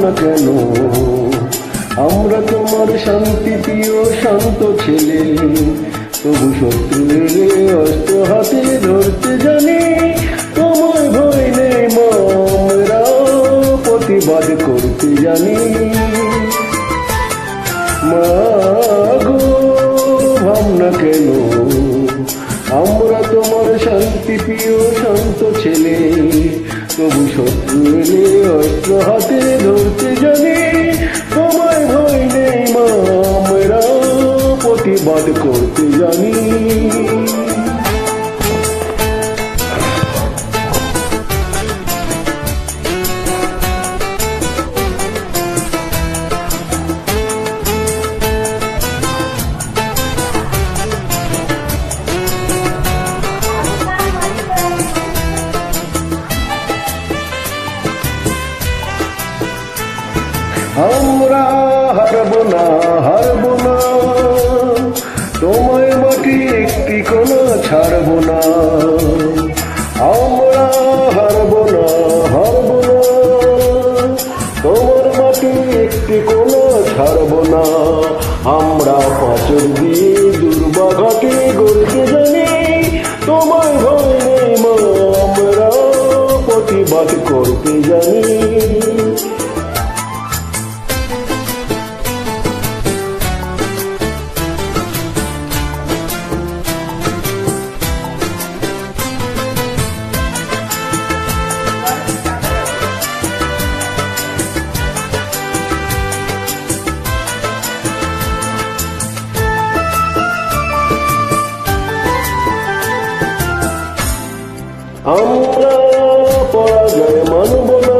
না কেন? আমরা তোমার শান্তি প্রিয় শান্ত ছেলে, তবু শত্রু এলে অস্ত্র হাতে ধরতে জানি। তোমায় ভয় নেই মা, আমরা প্রতিবাদ করতে জানি। মা গো ভাবনা কেন? আমরা তোমার শান্তি প্রিয় শান্ত ছেলে, তবু শত্রু এলে অস্ত্র হাতে ধরতে জানি। তোমায় ভয় নেই মা, আমরা প্রতিবাদ করতে জানি। আমরা হারব না, হারব না, তোমায় মাটি একটি কোনা ছাড়ব না। আমরা হারব না, হারব না, তোমার মাটি একটি কোনা ছাড়ব না। আমরা পাঁচর দিয়ে দুর্বাঘাটে গড়তে জানি। তোমায় ভয় নেই মা, আমরা প্রতিবাদ করতে জানি। আমরা পরাজয় মানব না,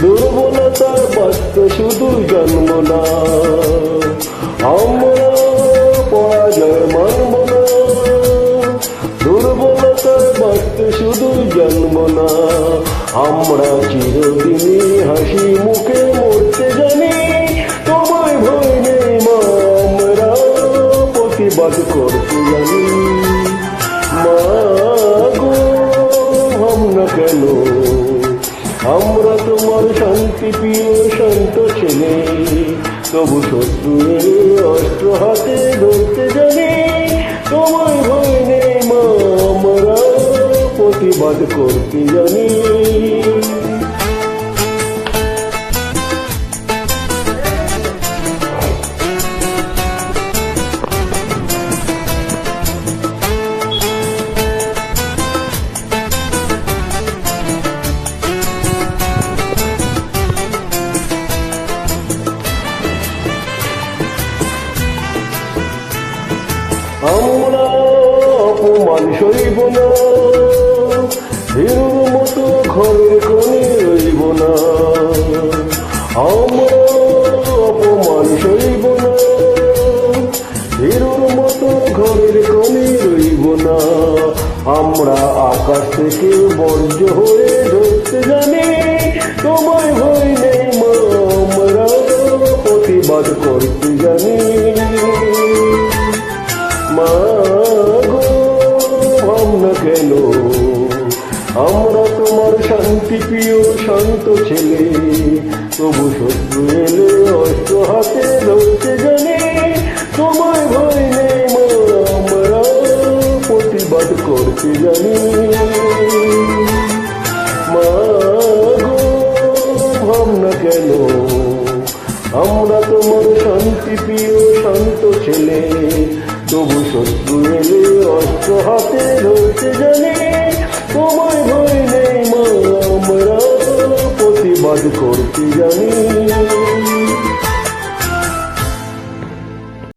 দুর্বলতার বাঁচতে শুধু জন্ম না। আমরা পরাজয় মানব না, দুর্বলতার বাঁচতে শুধু জন্ম না। আমরা চিরদিনই হাসি মুখে মরতে জানি। তোমায় ভয় নেই মা, আমরা প্রতিবাদ করতে জানি। মা গো ভাবনা কেন? আমরা তোমার শান্তি প্রিয় শান্ত ছেলে, তবু শত্রু এলে অস্ত্র হাতে ধরতে জানি। তোমায় ভয় নেই মা, আমরা প্রতিবাদ করতে জানি। আমরা অপমান সইব না, হিরোর মতো ঘরের কোণে রইব না। আমরা অপমান সইব না, হিরোর মতো ঘরের কোণে রইব না। আমরা আকাশ থেকে বর্জ্য হয়ে ধরতে জানি। তোমায় ভয় নেই মা, আমরা প্রতিবাদ করতে জানি। মা গো ভাবনা কেন? আমরা তোমার শান্তি প্রিয় শান্ত ছেলে, তবু শত্রু এলে অস্ত্র হাতে ধরতে জানি। তোমায় ভয় নেই মা, আমরা প্রতিবাদ করতে জানি। মা গো ভাবনা কেন? আমরা তোমার শান্তি প্রিয় শান্ত ছেলে, তবু শত্রু এলে অস্ত্র হাতে ধরতে জানি। তোমায় ভয় নেই মা, আমরা প্রতিবাদ করতে জানি।